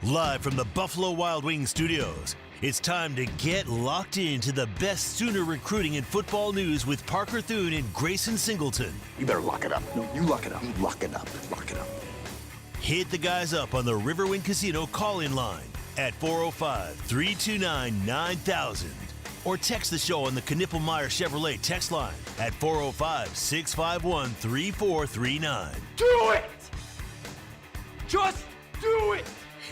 Live from the Buffalo Wild Wings studios, it's time to get locked into the best Sooner recruiting and football news with Parker Thune and Grayson Singleton. You better lock it up. No, you lock it up. You lock it up. Lock it up. Hit the guys up on the Riverwind Casino call-in line at 405-329-9000 or text the show on the Knippelmeyer Chevrolet text line at 405-651-3439. Do it! Just do it!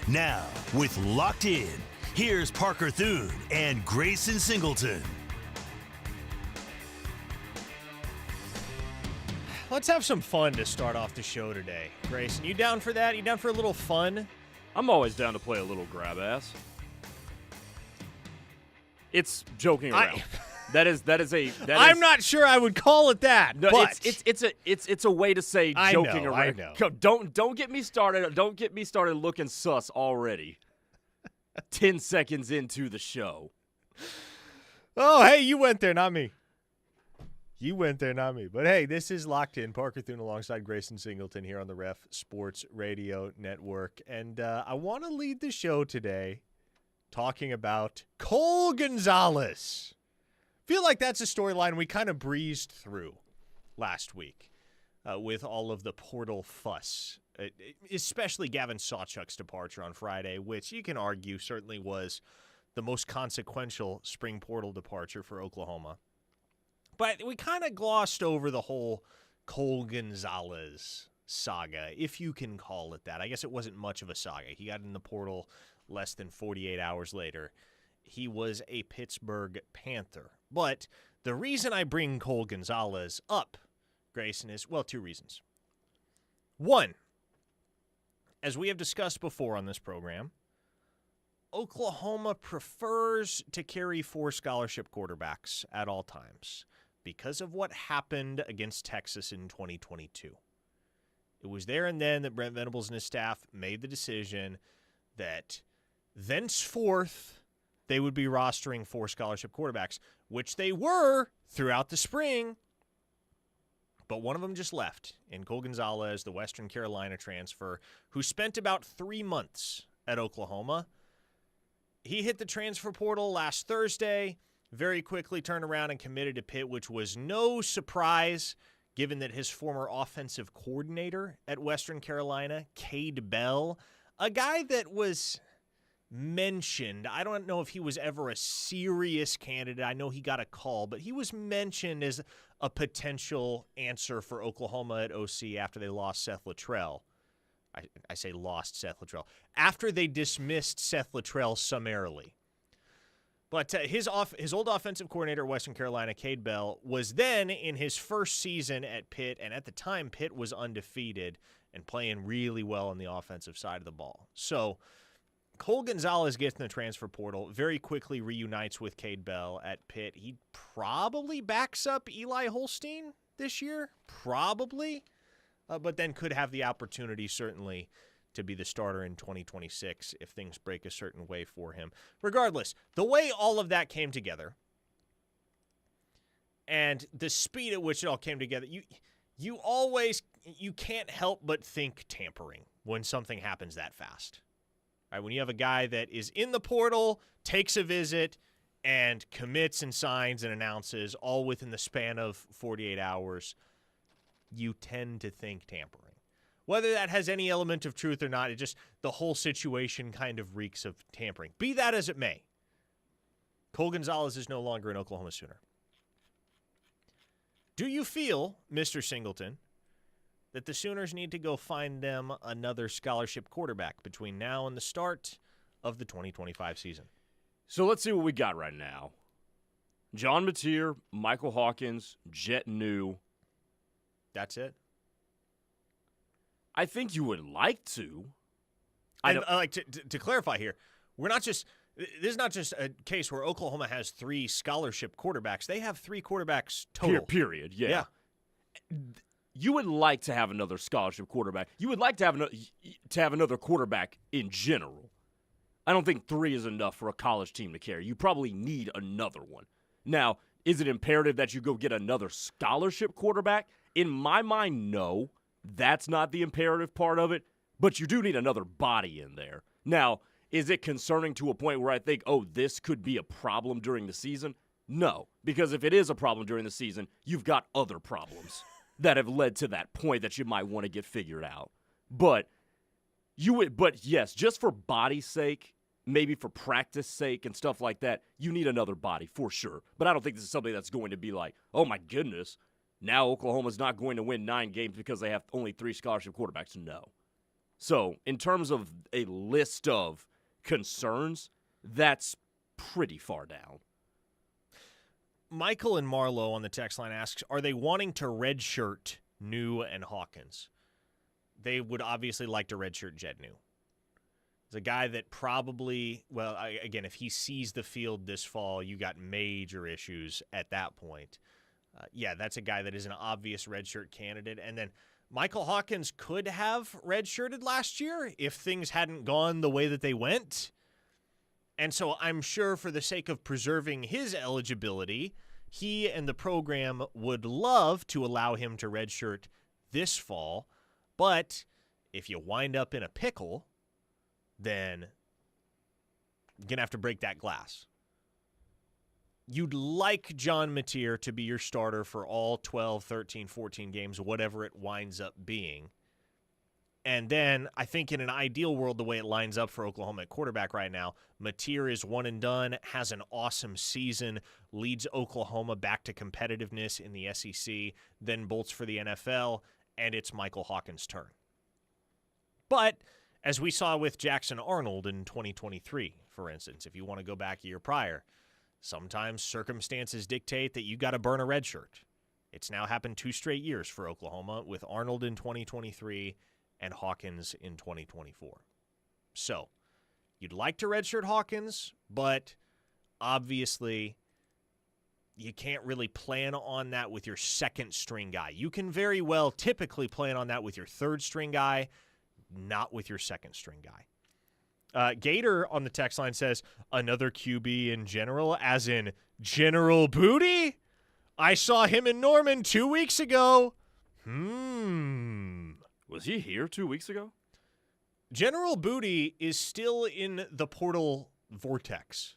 Now, with Locked In, here's Parker Thune and Grayson Singleton. Let's have some fun to start off the show today. Grayson, you down for that? You down for a little fun? I'm always down to play a little grab ass. It's joking around. I'm not sure I would call it that. No, but it's a way to say joking around. I know. Don't get me started. Don't get me started looking sus already. 10 seconds into the show. Oh, hey, you went there, not me. You went there, not me. But hey, this is Locked In. Parker Thune alongside Grayson Singleton here on the Ref Sports Radio Network. And I want to lead the show today talking about Cole Gonzalez. Feel like that's a storyline we kind of breezed through last week with all of the portal fuss, especially Gavin Sawchuk's departure on Friday, which you can argue certainly was the most consequential spring portal departure for Oklahoma. But we kind of glossed over the whole Cole Gonzalez saga, if you can call it that. I guess it wasn't much of a saga. He got in the portal less than 48 hours later. He was a Pittsburgh Panther. But the reason I bring Cole Gonzalez up, Grayson, is, well, two reasons. One, as we have discussed before on this program, Oklahoma prefers to carry 4 scholarship quarterbacks at all times because of what happened against Texas in 2022. It was there and then that Brent Venables and his staff made the decision that thenceforth they would be rostering 4 scholarship quarterbacks, which they were throughout the spring, but one of them just left in Cole Gonzalez, the Western Carolina transfer, who spent about 3 months at Oklahoma. He hit the transfer portal last Thursday, very quickly turned around and committed to Pitt, which was no surprise given that his former offensive coordinator at Western Carolina, Cade Bell, a guy that was mentioned. I don't know if he was ever a serious candidate. I know he got a call, but he was mentioned as a potential answer for Oklahoma at OC after they lost Seth Littrell. I say lost Seth Littrell. After they dismissed Seth Littrell summarily. But his old offensive coordinator at Western Carolina, Cade Bell, was then in his first season at Pitt, and at the time Pitt was undefeated and playing really well on the offensive side of the ball. So Cole Gonzalez gets in the transfer portal, very quickly reunites with Cade Bell at Pitt. He probably backs up Eli Holstein this year, probably, but then could have the opportunity, certainly, to be the starter in 2026 if things break a certain way for him. Regardless, the way all of that came together and the speed at which it all came together, you can't help but think tampering when something happens that fast. Right, when you have a guy that is in the portal, takes a visit, and commits and signs and announces all within the span of 48 hours, you tend to think tampering. Whether that has any element of truth or not, the whole situation kind of reeks of tampering. Be that as it may, Cole Gonzalez is no longer an Oklahoma Sooner. Do you feel, Mr. Singleton, that the Sooners need to go find them another scholarship quarterback between now and the start of the 2025 season? So let's see what we got right now. John Mateer, Michael Hawkins, Jet New. That's it? I think you would like to. And I like to clarify here, this is not just a case where Oklahoma has 3 scholarship quarterbacks. They have 3 quarterbacks total. Period, yeah. You would like to have another scholarship quarterback. You would like to have another quarterback in general. I don't think 3 is enough for a college team to carry. You probably need another one. Now, is it imperative that you go get another scholarship quarterback? In my mind, no. That's not the imperative part of it, but you do need another body in there. Now, is it concerning to a point where I think, oh, this could be a problem during the season? No, because if it is a problem during the season, you've got other problems that have led to that point that you might want to get figured out. But yes, just for body's sake, maybe for practice sake and stuff like that, you need another body for sure. But I don't think this is something that's going to be like, oh my goodness, now Oklahoma's not going to win 9 games because they have only 3 scholarship quarterbacks. No. So in terms of a list of concerns, that's pretty far down. Michael and Marlowe on the text line asks, are they wanting to redshirt New and Hawkins? They would obviously like to redshirt Jed New. He's a guy that probably, again, if he sees the field this fall, you got major issues at that point. That's a guy that is an obvious redshirt candidate. And then Michael Hawkins could have redshirted last year if things hadn't gone the way that they went. And so I'm sure for the sake of preserving his eligibility, he and the program would love to allow him to redshirt this fall. But if you wind up in a pickle, then you're going to have to break that glass. You'd like John Mateer to be your starter for all 12, 13, 14 games, whatever it winds up being. And then I think in an ideal world, the way it lines up for Oklahoma at quarterback right now, Mateer is one and done, has an awesome season, leads Oklahoma back to competitiveness in the SEC, then bolts for the NFL, and it's Michael Hawkins' turn. But as we saw with Jackson Arnold in 2023, for instance, if you want to go back a year prior, sometimes circumstances dictate that you got to burn a red shirt. It's now happened 2 straight years for Oklahoma with Arnold in 2023 and Hawkins in 2024. So you'd like to redshirt Hawkins, but obviously you can't really plan on that with your second string guy. You can very well typically plan on that with your third string guy, not with your second string guy. Gator on the text line says, another QB in general, as in General Booty? I saw him in Norman 2 weeks ago. Was he here 2 weeks ago? General Booty is still in the portal vortex.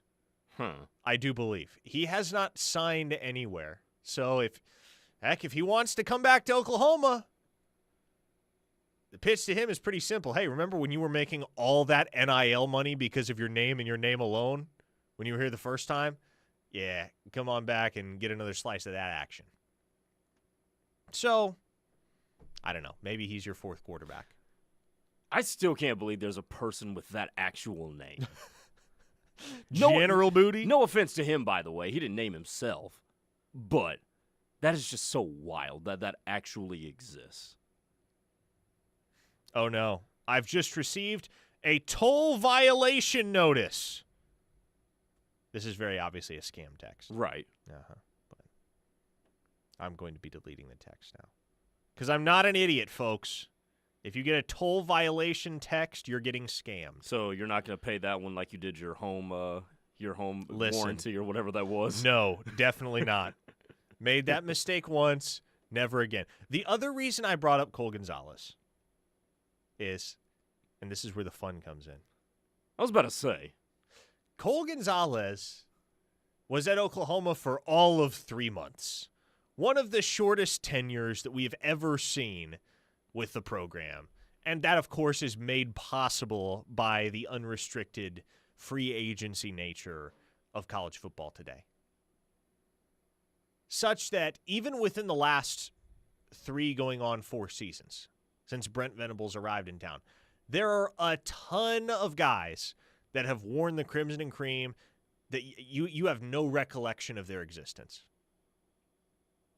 I do believe. He has not signed anywhere. So if he wants to come back to Oklahoma, the pitch to him is pretty simple. Hey, remember when you were making all that NIL money because of your name and your name alone when you were here the first time? Yeah, come on back and get another slice of that action. So, I don't know. Maybe he's your 4th quarterback. I still can't believe there's a person with that actual name. General Booty? No offense to him, by the way. He didn't name himself. But that is just so wild that that actually exists. Oh, no. I've just received a toll violation notice. This is very obviously a scam text. Right. But I'm going to be deleting the text now. Because I'm not an idiot, folks. If you get a toll violation text, you're getting scammed. So you're not going to pay that one like you did your home Listen, warranty or whatever that was? No, definitely not. Made that mistake once, never again. The other reason I brought up Cole Gonzalez is, and this is where the fun comes in. I was about to say. Cole Gonzalez was at Oklahoma for all of 3 months. One of the shortest tenures that we have ever seen with the program. And that, of course, is made possible by the unrestricted free agency nature of college football today. Such that even within the last 3 going on 4 seasons, since Brent Venables arrived in town, there are a ton of guys that have worn the crimson and cream that you have no recollection of their existence.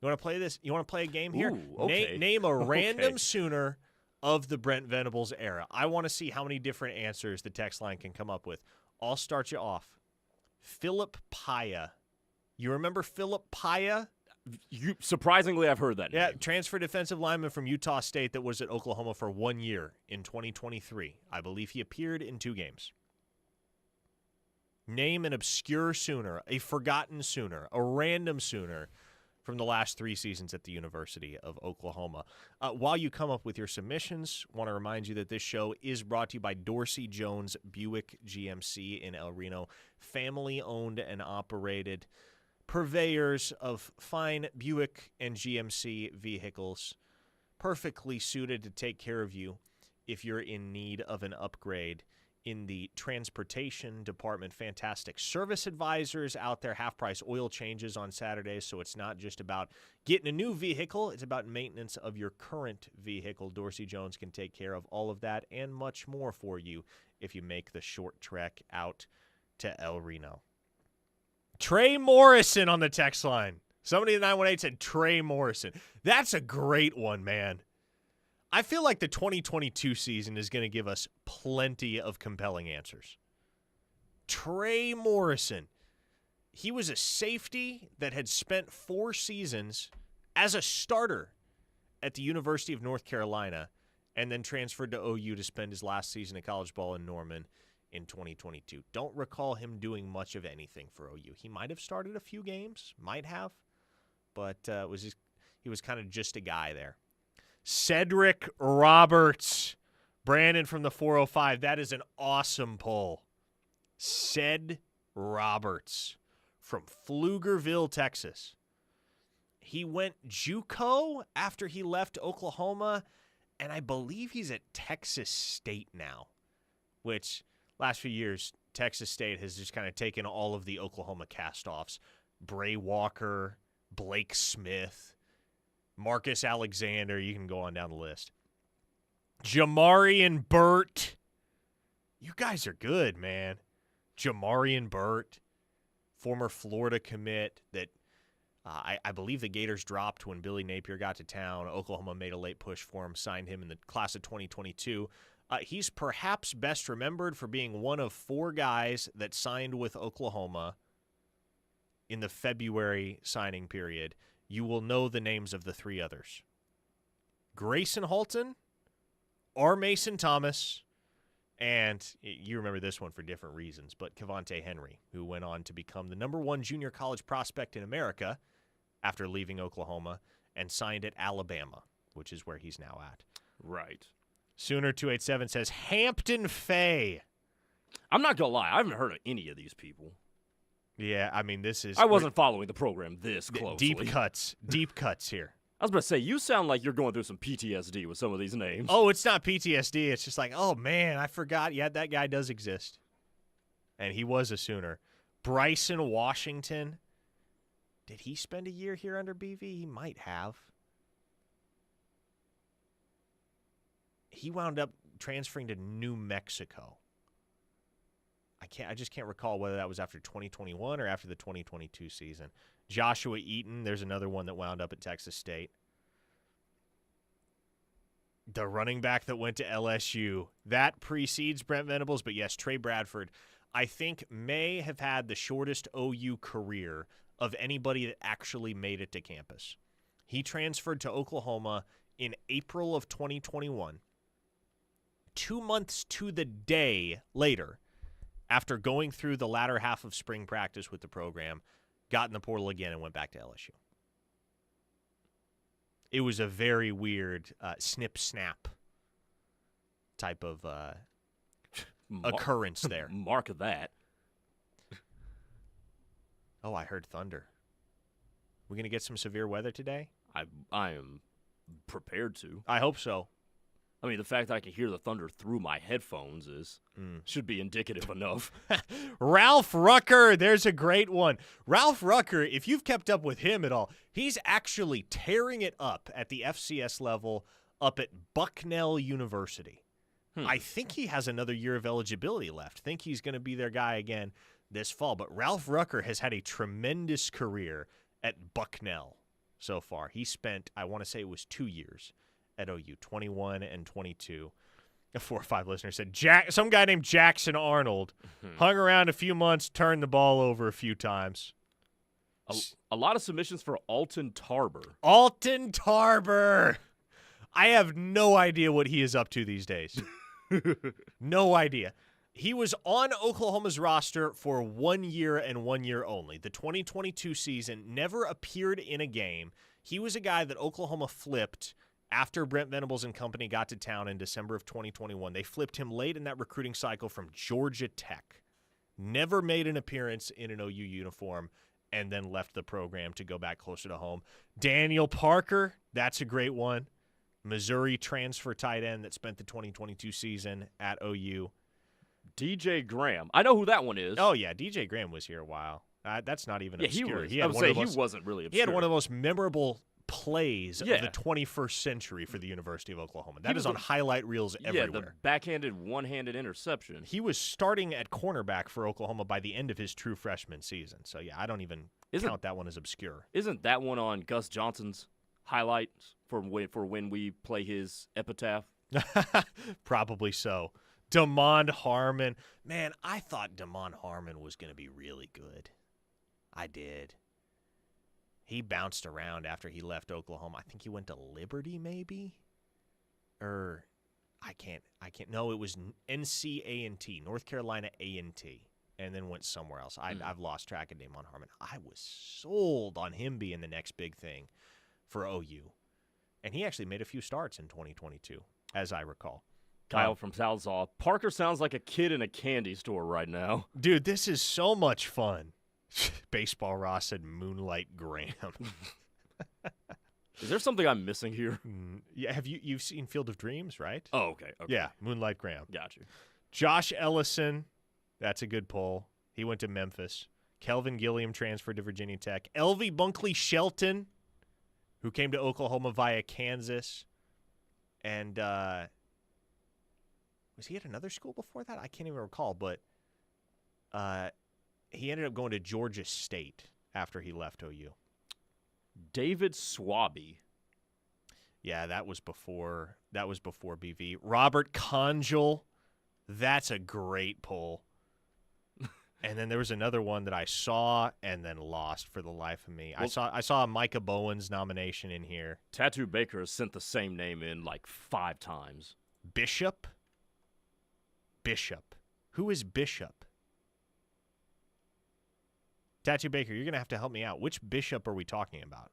You want to play this? You want to play a game here? Ooh, okay. Name a random Sooner of the Brent Venables era. I want to see how many different answers the text line can come up with. I'll start you off. Philip Paya. You remember Philip Paya? Surprisingly, I've heard that name. Yeah, transfer defensive lineman from Utah State that was at Oklahoma for 1 year in 2023. I believe he appeared in 2 games. Name an obscure Sooner, a forgotten Sooner, a random Sooner from the last 3 seasons at the University of Oklahoma. While you come up with your submissions, want to remind you that this show is brought to you by Dorsey Jones Buick GMC in El Reno, family-owned and operated, purveyors of fine Buick and GMC vehicles, perfectly suited to take care of you if you're in need of an upgrade in the transportation department. Fantastic service advisors out there, half-price oil changes on Saturdays, so it's not just about getting a new vehicle, it's about maintenance of your current vehicle. Dorsey Jones can take care of all of that and much more for you if you make the short trek out to El Reno. Trey Morrison on the text line. Somebody at 918 said Trey Morrison. That's a great one, man. I feel like the 2022 season is going to give us plenty of compelling answers. Trey Morrison. He was a safety that had spent 4 seasons as a starter at the University of North Carolina and then transferred to OU to spend his last season of college ball in Norman in 2022. Don't recall him doing much of anything for OU. He might have started a few games, might have, but he was kind of just a guy there. Cedric Roberts. Brandon from the 405. That is an awesome poll. Ced Roberts from Pflugerville, Texas. He went JUCO after he left Oklahoma, and I believe he's at Texas State now, which last few years, Texas State has just kind of taken all of the Oklahoma cast-offs. Bray Walker, Blake Smith, Marcus Alexander, you can go on down the list. Jamarian Burt. You guys are good, man. Jamarian Burt, former Florida commit that I believe the Gators dropped when Billy Napier got to town. Oklahoma made a late push for him, signed him in the class of 2022. He's perhaps best remembered for being one of 4 guys that signed with Oklahoma in the February signing period. You will know the names of the 3 others. Grayson Halton, R. Mason Thomas, and you remember this one for different reasons, but Cavante Henry, who went on to become the #1 junior college prospect in America after leaving Oklahoma and signed at Alabama, which is where he's now at. Right. Sooner287 says Hampton Fay. I'm not going to lie. I haven't heard of any of these people. Yeah, I mean, this is... I wasn't following the program this closely. Deep cuts here. I was about to say, you sound like you're going through some PTSD with some of these names. Oh, it's not PTSD. It's just like, oh, man, I forgot. Yeah, that guy does exist. And he was a Sooner. Bryson Washington. Did he spend a year here under BV? He might have. He wound up transferring to New Mexico. I just can't recall whether that was after 2021 or after the 2022 season. Joshua Eaton, there's another one that wound up at Texas State. The running back that went to LSU. That precedes Brent Venables, but yes, Trey Bradford, I think may have had the shortest OU career of anybody that actually made it to campus. He transferred to Oklahoma in April of 2021. 2 months to the day later, after going through the latter half of spring practice with the program, got in the portal again and went back to LSU. It was a very weird snip-snap type of occurrence there. Mark of that. Oh, I heard thunder. We going to get some severe weather today? I am prepared to. I hope so. I mean, the fact that I can hear the thunder through my headphones should be indicative enough. Ralph Rucker, there's a great one. Ralph Rucker, if you've kept up with him at all, he's actually tearing it up at the FCS level up at Bucknell University. I think he has another year of eligibility left. Think he's going to be their guy again this fall. But Ralph Rucker has had a tremendous career at Bucknell so far. He spent, I want to say it was 2 years at OU, 21 and 22. A 4 or 5 listener said, some guy named Jackson Arnold hung around a few months, turned the ball over a few times. A lot of submissions for Alton Tarber. Alton Tarber. I have no idea what he is up to these days. No idea. He was on Oklahoma's roster for 1 year and 1 year only. The 2022 season, never appeared in a game. He was a guy that Oklahoma flipped after Brent Venables and company got to town in December of 2021. They flipped him late in that recruiting cycle from Georgia Tech. Never made an appearance in an OU uniform and then left the program to go back closer to home. Daniel Parker, that's a great one. Missouri transfer tight end that spent the 2022 season at OU. DJ Graham. I know who that one is. Oh, yeah. DJ Graham was here a while. That's not even obscure. He wasn't really obscure. He had one of the most memorable plays Yeah. of the 21st century for the University of Oklahoma. That is on highlight reels everywhere. Yeah, the backhanded, one-handed interception. He was starting at cornerback for Oklahoma by the end of his true freshman season. So, yeah, I don't even count that one as obscure. Isn't that one on Gus Johnson's highlights for when we play his epitaph? Probably so. Damond Harmon. Man, I thought Damond Harmon was going to be really good. I did. He bounced around after he left Oklahoma. I think he went to Liberty, maybe? Or I can't. No, it was NC-A&T, North Carolina A&T, and then went somewhere else. I've lost track of Damond Harmon. I was sold on him being the next big thing for OU. And he actually made a few starts in 2022, as I recall. Kyle from Salzal. Parker sounds like a kid in a candy store right now. Dude, this is so much fun. Baseball Ross said Moonlight Graham. Is there something I'm missing here? Yeah, you've seen Field of Dreams, right? Oh, okay. Yeah, Moonlight Graham. Got you. Josh Ellison, that's a good pull. He went to Memphis. Kelvin Gilliam transferred to Virginia Tech. Elvie Bunkley Shelton, who came to Oklahoma via Kansas. And was he at another school before that? I can't even recall, but he ended up going to Georgia State after he left OU. David Swaby. Yeah, that was before BV. Robert Conjul, that's a great pull. And then there was another one that I saw and then lost for the life of me. Well, I saw a Micah Bowen's nomination in here. Tattoo Baker has sent the same name in like 5 times. Bishop. Who is Bishop? Tattoo Baker, you're going to have to help me out. Which Bishop are we talking about?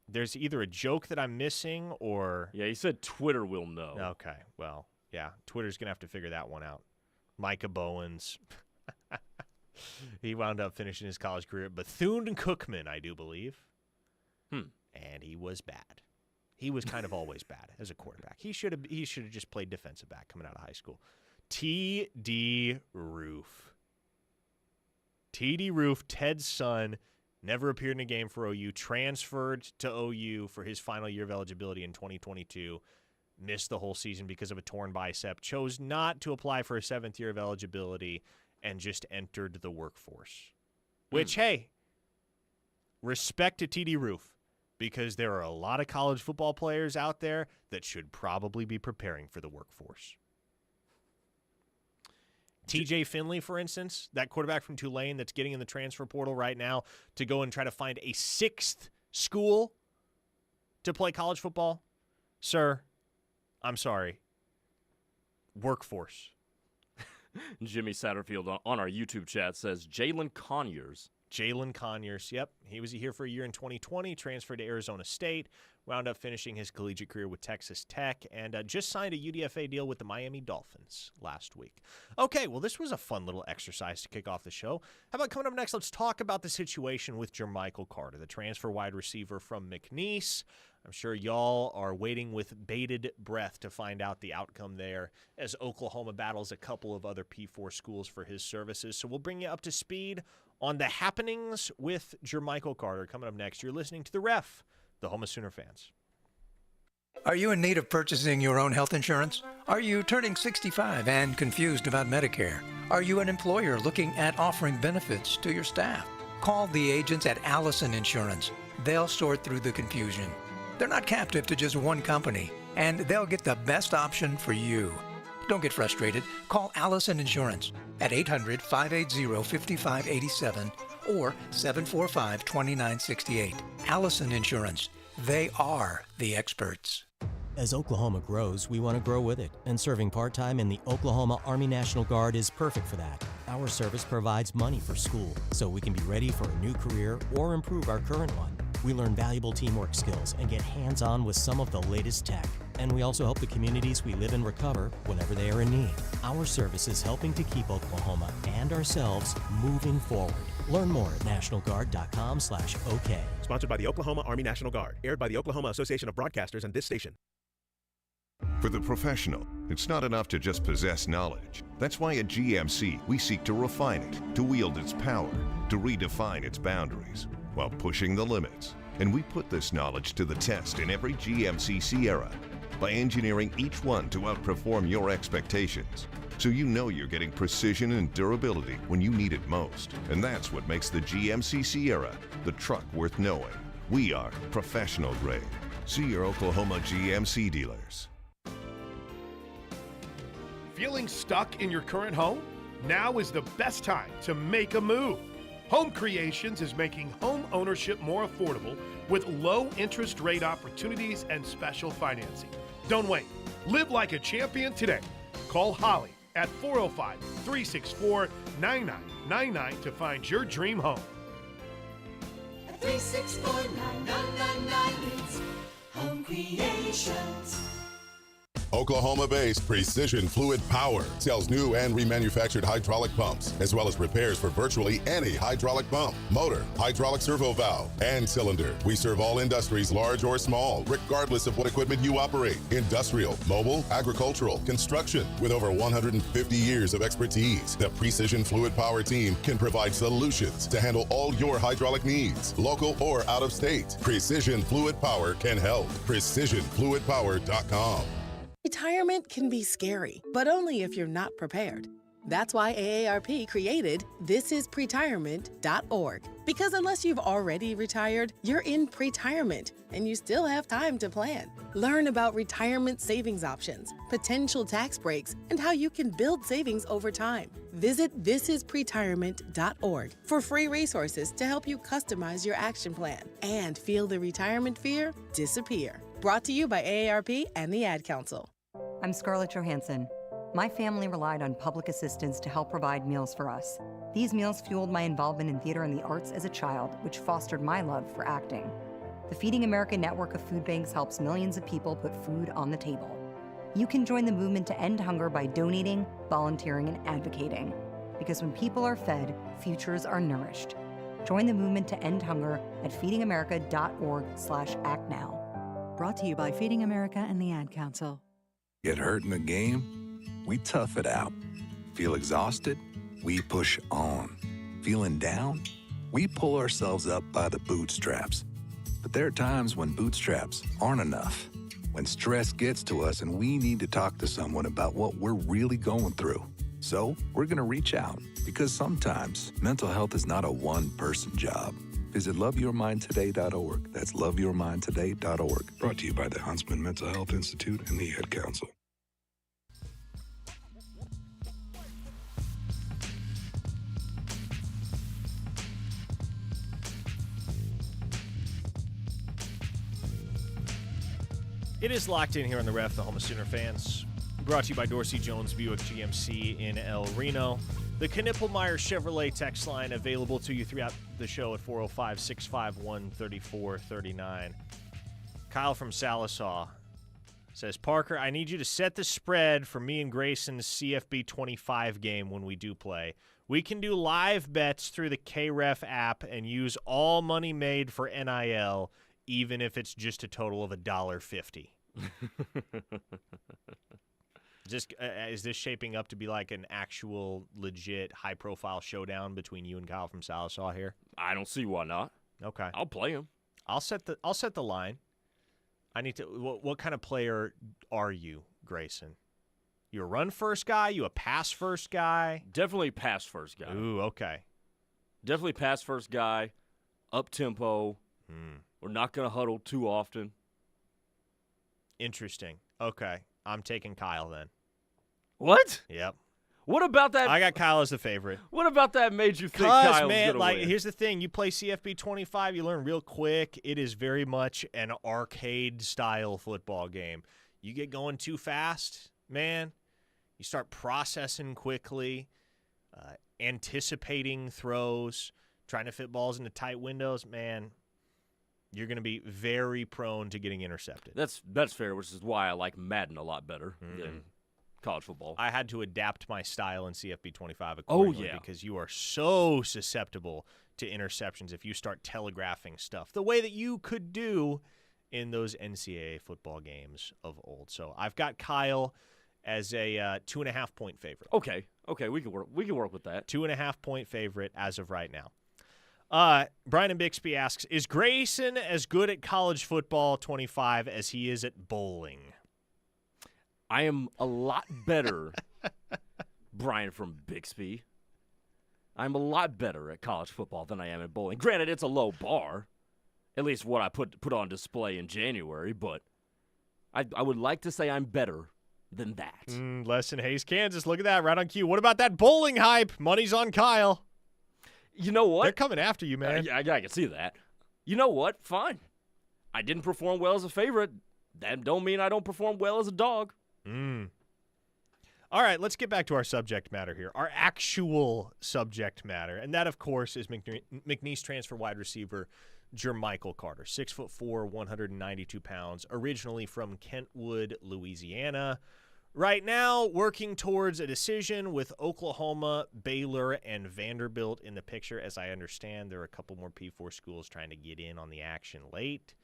There's either a joke that I'm missing or... Yeah, he said Twitter will know. Okay, well, yeah, Twitter's going to have to figure that one out. Micah Bowens. He wound up finishing his college career at Bethune-Cookman, I do believe. And he was bad. He was kind of always bad as a quarterback. He should have just played defensive back coming out of high school. T.D. Roof. T.D. Roof, Ted's son, never appeared in a game for OU, transferred to OU for his final year of eligibility in 2022, missed the whole season because of a torn bicep, chose not to apply for a 7th year of eligibility, and just entered the workforce. Which, hey, respect to T.D. Roof, because there are a lot of college football players out there that should probably be preparing for the workforce. TJ Finley, for instance, that quarterback from Tulane that's getting in the transfer portal right now to go and try to find a 6th school to play college football. Sir, I'm sorry. Workforce. Jimmy Satterfield on our YouTube chat says Jalen Conyers. Jalen Conyers, yep. He was here for a year in 2020, transferred to Arizona State, wound up finishing his collegiate career with Texas Tech, and just signed a UDFA deal with the Miami Dolphins last week. Okay, well, this was a fun little exercise to kick off the show. How about coming up next, let's talk about the situation with Jermichael Carter, the transfer wide receiver from McNeese. I'm sure y'all are waiting with bated breath to find out the outcome there as Oklahoma battles a couple of other P4 schools for his services. So we'll bring you up to speed on the happenings with Jermichael Carter. Coming up next, you're listening to The Ref, the home of Sooner fans. Are you in need of purchasing your own health insurance? Are you turning 65 and confused about Medicare? Are you an employer looking at offering benefits to your staff? Call the agents at Allison Insurance. They'll sort through the confusion. They're not captive to just one company, and they'll get the best option for you. Don't get frustrated. Call Allison Insurance at 800-580-5587 or 745-2968. Allison Insurance. They are the experts. As Oklahoma grows, we want to grow with it, and serving part-time in the Oklahoma Army National Guard is perfect for that. Our service provides money for school, so we can be ready for a new career or improve our current one. We learn valuable teamwork skills and get hands-on with some of the latest tech. And we also help the communities we live in recover whenever they are in need. Our service is helping to keep Oklahoma and ourselves moving forward. Learn more at nationalguard.com/OK. Sponsored by the Oklahoma Army National Guard. Aired by the Oklahoma Association of Broadcasters and this station. For the professional, it's not enough to just possess knowledge. That's why at GMC, we seek to refine it, to wield its power, to redefine its boundaries, while pushing the limits. And we put this knowledge to the test in every GMC Sierra by engineering each one to outperform your expectations. So you know you're getting precision and durability when you need it most. And that's what makes the GMC Sierra the truck worth knowing. We are professional grade. See your Oklahoma GMC dealers. Feeling stuck in your current home? Now is the best time to make a move. Home Creations is making home ownership more affordable with low interest rate opportunities and special financing. Don't wait. Live like a champion today. Call Holly at 405-364-9999 to find your dream home. 364-9999 is Home Creations. Oklahoma-based Precision Fluid Power sells new and remanufactured hydraulic pumps, as well as repairs for virtually any hydraulic pump, motor, hydraulic servo valve, and cylinder. We serve all industries, large or small, regardless of what equipment you operate. Industrial, mobile, agricultural, construction. With over 150 years of expertise, the Precision Fluid Power team can provide solutions to handle all your hydraulic needs, local or out of state. Precision Fluid Power can help. PrecisionFluidPower.com. Retirement can be scary, but only if you're not prepared. That's why AARP created thisispretirement.org. Because unless you've already retired, you're in pretirement, and you still have time to plan. Learn about retirement savings options, potential tax breaks, and how you can build savings over time. Visit thisispretirement.org for free resources to help you customize your action plan and feel the retirement fear disappear. Brought to you by AARP and the Ad Council. I'm Scarlett Johansson. My family relied on public assistance to help provide meals for us. These meals fueled my involvement in theater and the arts as a child, which fostered my love for acting. The Feeding America network of food banks helps millions of people put food on the table. You can join the movement to end hunger by donating, volunteering, and advocating. Because when people are fed, futures are nourished. Join the movement to end hunger at feedingamerica.org/actnow. Brought to you by Feeding America and the Ad Council. Get hurt in the game? We tough it out. Feel exhausted? We push on. Feeling down? We pull ourselves up by the bootstraps. But there are times when bootstraps aren't enough. When stress gets to us and we need to talk to someone about what we're really going through. So we're going to reach out, because sometimes mental health is not a one-person job. Visit loveyourmindtoday.org. That's loveyourmindtoday.org. Brought to you by the Huntsman Mental Health Institute and the Ad Council. It is locked in here on the Ref, the home of Sooner fans. Brought to you by Dorsey Jones Buick GMC in El Reno. The Knippelmeyer Chevrolet text line available to you throughout the show at 405-651-3439. Kyle from Salisaw says, Parker, I need you to set the spread for me and Grayson's CFB 25 game when we do play. We can do live bets through the KREF app and use all money made for NIL, even if it's just a total of $1.50. Is this shaping up to be like an actual, legit, high-profile showdown between you and Kyle from Salisaw here? I don't see why not. Okay, I'll play him. I'll set the line. I need to. What kind of player are you, Grayson? You a run first guy? You a pass first guy? Definitely pass first guy. Ooh, okay. Definitely pass first guy. Up tempo. We're not going to huddle too often. Interesting. Okay, I'm taking Kyle then. What? Yep. What about that? I got Kyle as the favorite. What about that made you think Kyle's man, gonna like, win? here's the thing. You play CFB 25, you learn real quick. It is very much an arcade-style football game. You get going too fast, man. You start processing quickly, anticipating throws, trying to fit balls into tight windows, man. You're going to be very prone to getting intercepted. That's fair, which is why I like Madden a lot better than college football. I had to adapt my style in CFB 25 accordingly because you are so susceptible to interceptions if you start telegraphing stuff the way that you could do in those NCAA football games of old. So I've got Kyle as a 2.5-point favorite. Okay, we can work with that. 2.5-point favorite as of right now. Brian and Bixby asks, is Grayson as good at college football 25 as he is at bowling? I am a lot better, Brian from Bixby. I'm a lot better at college football than I am at bowling. Granted, it's a low bar, at least what I put on display in January, but I would like to say I'm better than that. Les in Hayes, Kansas. Look at that, right on cue. What about that bowling hype? Money's on Kyle. You know what? They're coming after you, man. I can see that. You know what? Fine. I didn't perform well as a favorite. That don't mean I don't perform well as a dog. All right, let's get back to our subject matter here, our actual subject matter. And that, of course, is McNeese transfer wide receiver Jermichael Carter, 6'4", 192 pounds, originally from Kentwood, Louisiana. Right now, working towards a decision with Oklahoma, Baylor, and Vanderbilt in the picture. As I understand, there are a couple more P4 schools trying to get in on the action late.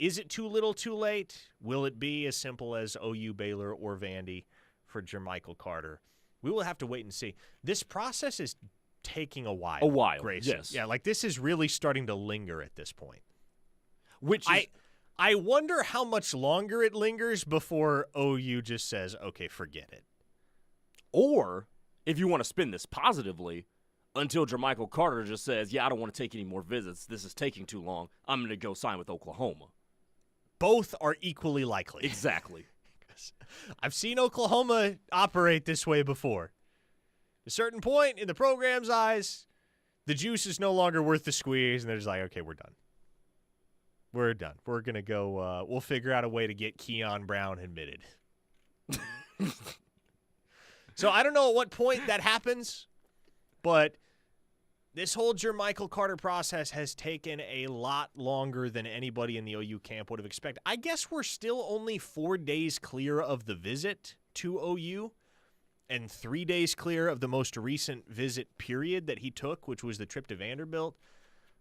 Is it too little too late? Will it be as simple as OU, Baylor, or Vandy for Jermichael Carter? We will have to wait and see. This process is taking a while. Grayson. Yes. Yeah, like this is really starting to linger at this point. Which is, I wonder how much longer it lingers before OU just says, okay, forget it. Or, if you want to spin this positively, until Jermichael Carter just says, yeah, I don't want to take any more visits. This is taking too long. I'm going to go sign with Oklahoma. Both are equally likely. Exactly. I've seen Oklahoma operate this way before. At a certain point in the program's eyes, the juice is no longer worth the squeeze, and they're just like, okay, we're done. We're done. We're going to go, we'll figure out a way to get Keon Brown admitted. So I don't know at what point that happens, but this whole Jermichael Carter process has taken a lot longer than anybody in the OU camp would have expected. I guess we're still only 4 days clear of the visit to OU and 3 days clear of the most recent visit period that he took, which was the trip to Vanderbilt.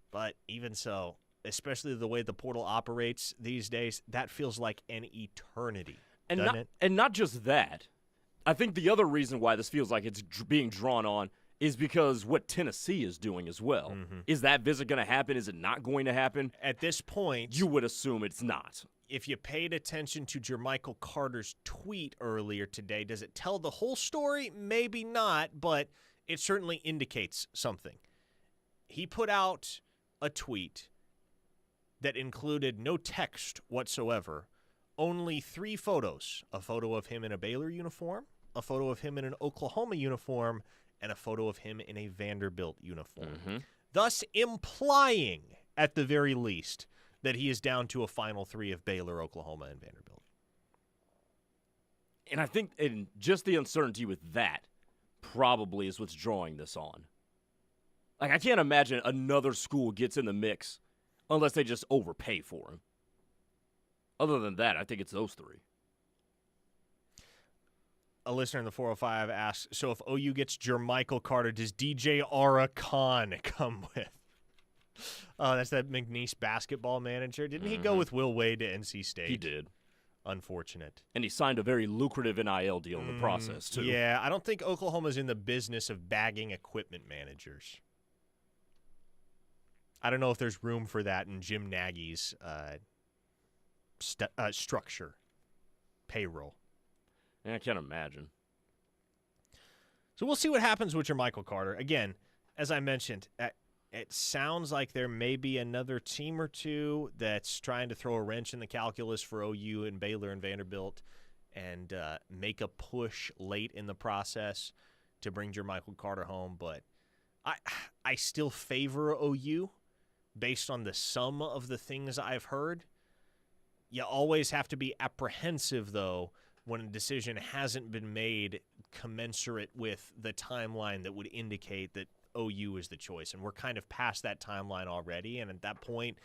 But even so, especially the way the portal operates these days, that feels like an eternity, doesn't it? And not just that. I think the other reason why this feels like it's being drawn on is because what Tennessee is doing as well. Is that visit going to happen? Is it not going to happen? At this point, you would assume it's not. If you paid attention to Jermichael Carter's tweet earlier today, does it tell the whole story? Maybe not, but it certainly indicates something. He put out a tweet that included no text whatsoever, only 3 photos, a photo of him in a Baylor uniform, a photo of him in an Oklahoma uniform, and a photo of him in a Vanderbilt uniform, thus implying, at the very least, that he is down to a final 3 of Baylor, Oklahoma, and Vanderbilt. And I think just the uncertainty with that probably is what's drawing this on. Like, I can't imagine another school gets in the mix unless they just overpay for him. Other than that, I think it's those 3. A listener in the 405 asks, so if OU gets Jermichael Carter, does DJ Ara Khan come with? Oh, that's that McNeese basketball manager. Didn't he go with Will Wade to NC State? He did. Unfortunate. And he signed a very lucrative NIL deal in the process, too. Yeah, I don't think Oklahoma's in the business of bagging equipment managers. I don't know if there's room for that in Jim Nagy's structure, payroll. Yeah, I can't imagine. So we'll see what happens with Jermichael Carter. Again, as I mentioned, it sounds like there may be another team or two that's trying to throw a wrench in the calculus for OU and Baylor and Vanderbilt and make a push late in the process to bring Jermichael Carter home. But I still favor OU based on the sum of the things I've heard. You always have to be apprehensive, though, when a decision hasn't been made commensurate with the timeline that would indicate that OU is the choice. And we're kind of past that timeline already, and at that point,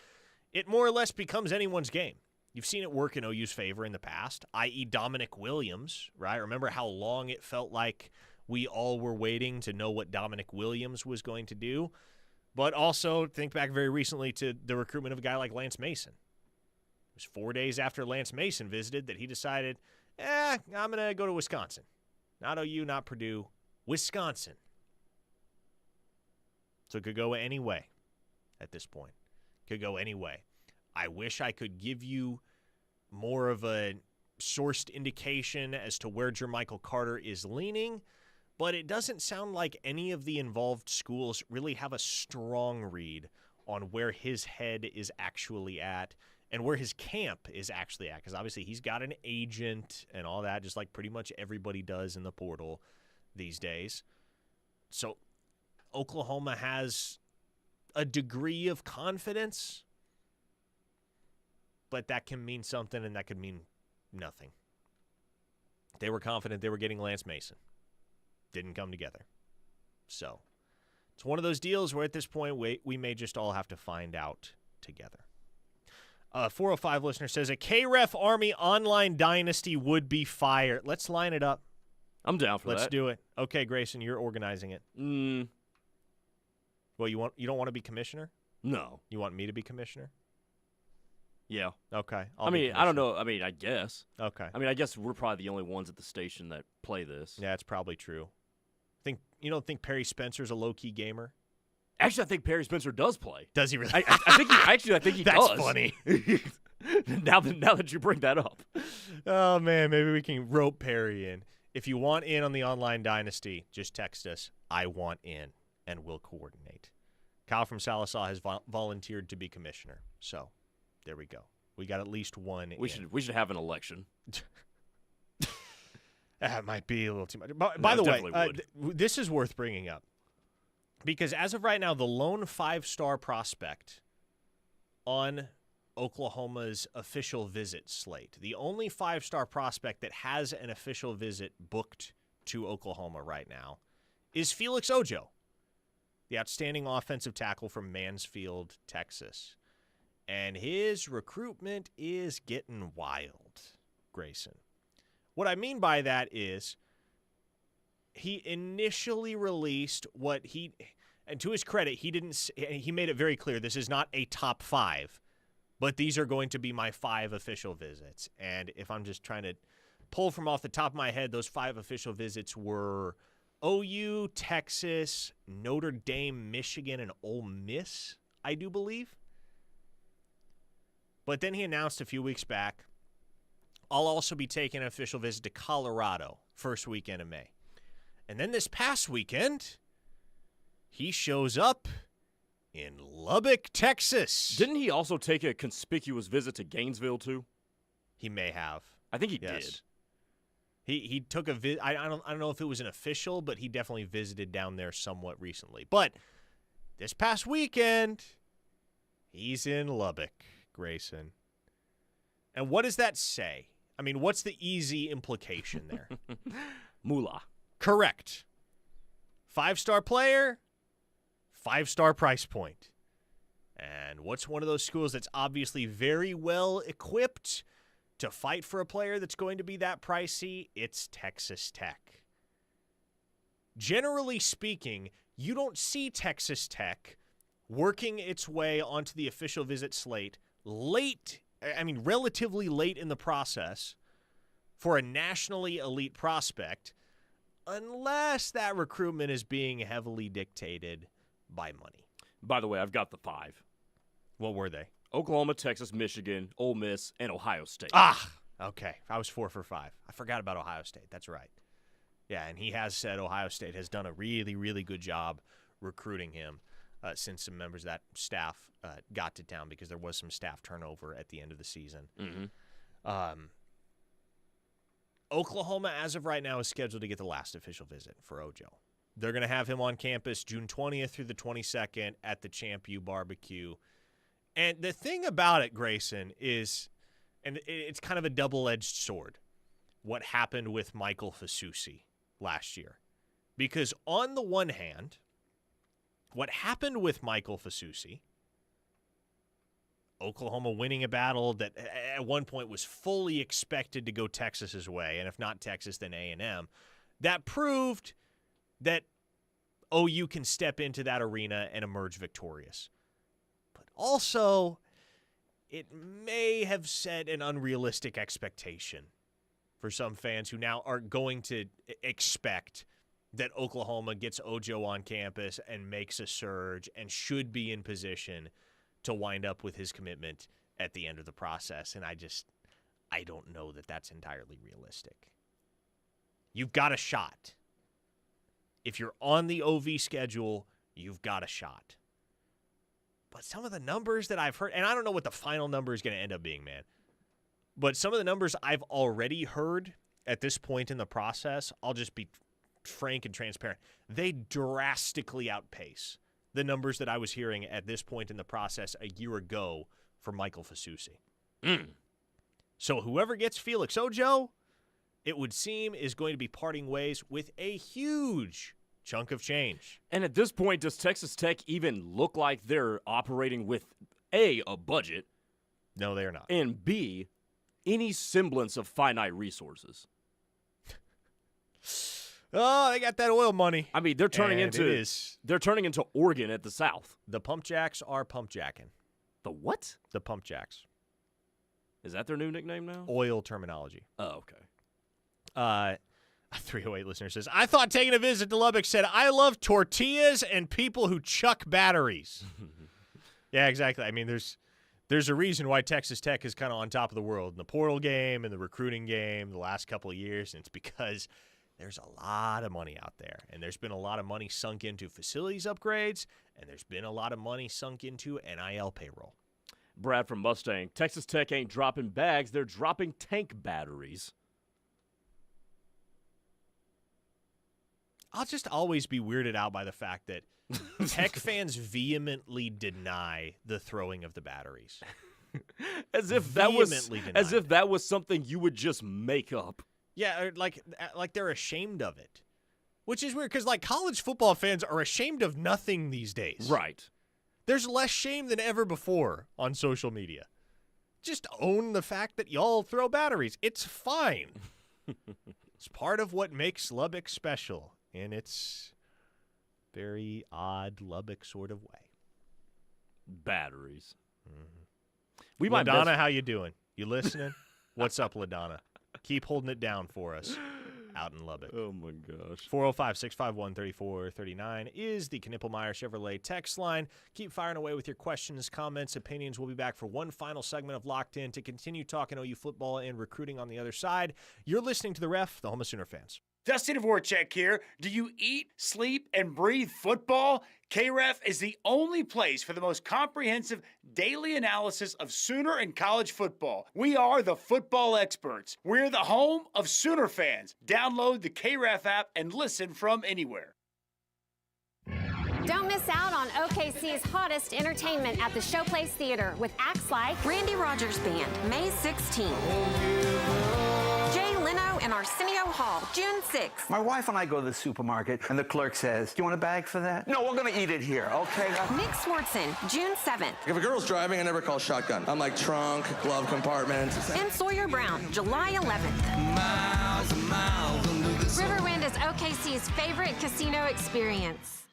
it more or less becomes anyone's game. You've seen it work in OU's favor in the past, i.e. Dominic Williams, right? Remember how long it felt like we all were waiting to know what Dominic Williams was going to do? But also think back very recently to the recruitment of a guy like Lance Mason. It was 4 days after Lance Mason visited that he decided, I'm going to go to Wisconsin. Not OU, not Purdue, Wisconsin. So it could go any way at this point. Could go any way. I wish I could give you more of a sourced indication as to where Jermichael Carter is leaning, but it doesn't sound like any of the involved schools really have a strong read on where his head is actually at and where his camp is actually at, because obviously he's got an agent and all that, just like pretty much everybody does in the portal these days. So Oklahoma has a degree of confidence, but that can mean something and that could mean nothing. They were confident they were getting Lance Mason. Didn't come together. So it's one of those deals where at this point we may just all have to find out together. 405 listener says, a KREF Army online dynasty would be fire. Let's line it up. I'm down for that. Let's do it. Okay, Grayson, you're organizing it. Well, you don't want to be commissioner? No. You want me to be commissioner? Yeah. Okay. I don't know. I mean, I guess. Okay. I mean, I guess we're probably the only ones at the station that play this. Yeah, it's probably true. You don't think Perry Spencer's a low-key gamer? Actually, I think Perry Spencer does play. Does he really? I think he does. That's funny. now that you bring that up. Oh, man, maybe we can rope Perry in. If you want in on the online dynasty, just text us, I want in, and we'll coordinate. Kyle from Salisaw has volunteered to be commissioner. So there we go. We got at least one We should have an election. That might be a little too much. By the way, this is worth bringing up. Because as of right now, the lone 5-star prospect on Oklahoma's official visit slate, the only 5-star prospect that has an official visit booked to Oklahoma right now, is Felix Ojo, the outstanding offensive tackle from Mansfield, Texas. And his recruitment is getting wild, Grayson. What I mean by that is he initially released and to his credit, he made it very clear this is not a top 5, but these are going to be my 5 official visits. And if I'm just trying to pull from off the top of my head, those 5 official visits were OU, Texas, Notre Dame, Michigan, and Ole Miss, I do believe. But then he announced a few weeks back, I'll also be taking an official visit to Colorado first weekend of May. And then this past weekend, he shows up in Lubbock, Texas. Didn't he also take a conspicuous visit to Gainesville, too? He may have. I think he did. He took a visit. I don't know if it was an official, but he definitely visited down there somewhat recently. But this past weekend, he's in Lubbock, Grayson. And what does that say? I mean, what's the easy implication there? Moolah. Correct. 5-star player, 5-star price point. And what's one of those schools that's obviously very well equipped to fight for a player that's going to be that pricey? It's Texas Tech. Generally speaking, you don't see Texas Tech working its way onto the official visit slate relatively late in the process for a nationally elite prospect, unless that recruitment is being heavily dictated by money. By the way, I've got the 5. What were they? Oklahoma, Texas, Michigan, Ole Miss, and Ohio State. Okay. I was 4 for 5. I forgot about Ohio State. That's right. Yeah, and he has said Ohio State has done a really, really good job recruiting him since some members of that staff got to town because there was some staff turnover at the end of the season. Mm-hmm. Oklahoma, as of right now, is scheduled to get the last official visit for Ojo. They're going to have him on campus June 20th through the 22nd at the Champ U Barbecue. And the thing about it, Grayson, is and it's kind of a double-edged sword, what happened with Michael Fasusi last year. Because on the one hand, what happened with Michael Fasusi, Oklahoma winning a battle that at one point was fully expected to go Texas's way, and if not Texas, then A&M, that proved that OU can step into that arena and emerge victorious. But also, it may have set an unrealistic expectation for some fans who now are going to expect that Oklahoma gets Ojo on campus and makes a surge and should be in position to wind up with his commitment at the end of the process. And I don't know that that's entirely realistic. You've got a shot. If you're on the OV schedule, you've got a shot. But some of the numbers that I've heard, and I don't know what the final number is going to end up being, man, but some of the numbers I've already heard at this point in the process, I'll just be frank and transparent, they drastically outpace the numbers that I was hearing at this point in the process a year ago for Michael Fasusi. So whoever gets Felix Ojo, it would seem, is going to be parting ways with a huge chunk of change. And at this point, does Texas Tech even look like they're operating with, A, a budget? No, they are not. And B, any semblance of finite resources? Oh, they got that oil money. I mean, they're turning into Oregon at the South. The Pump Jacks are pump jacking. The what? The Pump Jacks. Is that their new nickname now? Oil terminology. Oh, okay. A 308 listener says, I thought taking a visit to Lubbock said, I love tortillas and people who chuck batteries. Yeah, exactly. I mean, there's a reason why Texas Tech is kind of on top of the world in the portal game and the recruiting game the last couple of years, and it's because there's a lot of money out there, and there's been a lot of money sunk into facilities upgrades, and there's been a lot of money sunk into NIL payroll. Brad from Mustang, Texas Tech ain't dropping bags, they're dropping tank batteries. I'll just always be weirded out by the fact that Tech fans vehemently deny the throwing of the batteries. As if that was something you would just make up. Yeah, like they're ashamed of it, which is weird because like college football fans are ashamed of nothing these days. Right. There's less shame than ever before on social media. Just own the fact that y'all throw batteries. It's fine. It's part of what makes Lubbock special in its very odd Lubbock sort of way. Batteries. Mm-hmm. LaDonna, how you doing? You listening? What's up, LaDonna? Keep holding it down for us out in Lubbock. Oh, my gosh. 405-651-3439 is the Knippelmeyer Chevrolet text line. Keep firing away with your questions, comments, opinions. We'll be back for one final segment of Locked In to continue talking OU football and recruiting on the other side. You're listening to The Ref, the home of Sooner fans. Dusty Dvorak here. Do you eat, sleep, and breathe football? KREF is the only place for the most comprehensive daily analysis of Sooner and college football. We are the football experts. We're the home of Sooner fans. Download the KREF app and listen from anywhere. Don't miss out on OKC's hottest entertainment at the Showplace Theater with acts like Randy Rogers Band, May 16th. Jay Leno and Arsenio Hall, June 6th. My wife and I go to the supermarket, and the clerk says, do you want a bag for that? No, we're going to eat it here, okay? Nick Swartzen, June 7th. If a girl's driving, I never call shotgun. I'm like trunk, glove compartment. And Sawyer Brown, July 11th. Miles and miles under the sun. Riverwind is OKC's favorite casino experience.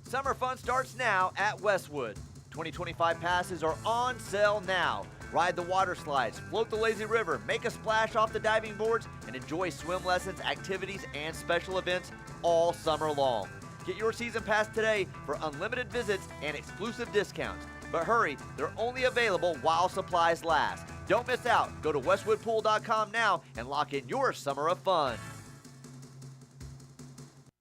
Summer fun starts now at Westwood. 2025 passes are on sale now. Ride the water slides, float the lazy river, make a splash off the diving boards, and enjoy swim lessons, activities, and special events all summer long. Get your season pass today for unlimited visits and exclusive discounts. But hurry, they're only available while supplies last. Don't miss out. Go to westwoodpool.com now and lock in your summer of fun.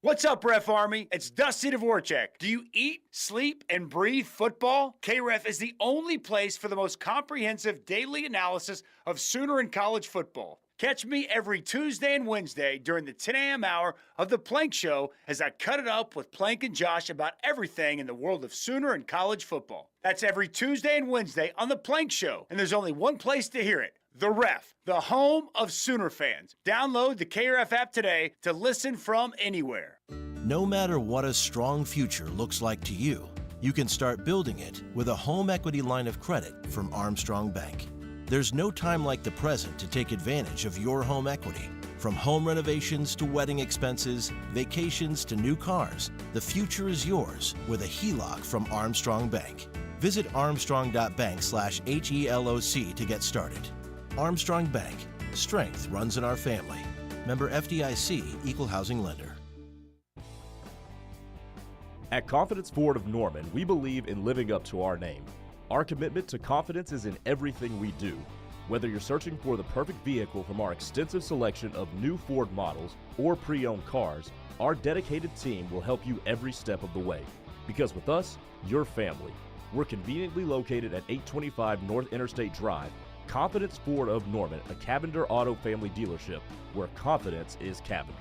What's up, Ref Army? It's Dusty Dvorak. Do you eat, sleep, and breathe football? KREF is the only place for the most comprehensive daily analysis of Sooner and college football. Catch me every Tuesday and Wednesday during the 10 a.m. hour of The Plank Show as I cut it up with Plank and Josh about everything in the world of Sooner and college football. That's every Tuesday and Wednesday on The Plank Show, and there's only one place to hear it. The Ref, the home of Sooner fans. Download the KRF app today to listen from anywhere. No matter what a strong future looks like to you, you can start building it with a home equity line of credit from Armstrong Bank. There's no time like the present to take advantage of your home equity. From home renovations to wedding expenses, vacations to new cars, the future is yours with a HELOC from Armstrong Bank. Visit armstrong.bank/HELOC to get started. Armstrong Bank. Strength runs in our family. Member FDIC, Equal Housing Lender. At Confidence Ford of Norman, we believe in living up to our name. Our commitment to confidence is in everything we do. Whether you're searching for the perfect vehicle from our extensive selection of new Ford models or pre-owned cars, our dedicated team will help you every step of the way. Because with us, you're family. We're conveniently located at 825 North Interstate Drive. Confidence Ford of Norman, a Cavender Auto family dealership where confidence is Cavender.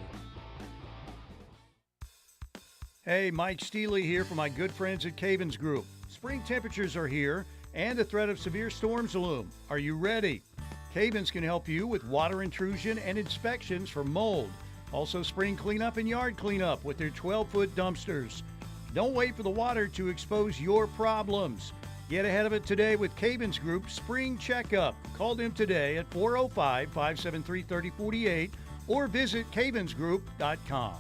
Hey, Mike Steely here for my good friends at Cavens Group. Spring temperatures are here and the threat of severe storms loom. Are you ready? Cavens can help you with water intrusion and inspections for mold. Also spring cleanup and yard cleanup with their 12-foot dumpsters. Don't wait for the water to expose your problems. Get ahead of it today with Cavens Group Spring Checkup. Call them today at 405-573-3048 or visit cavensgroup.com.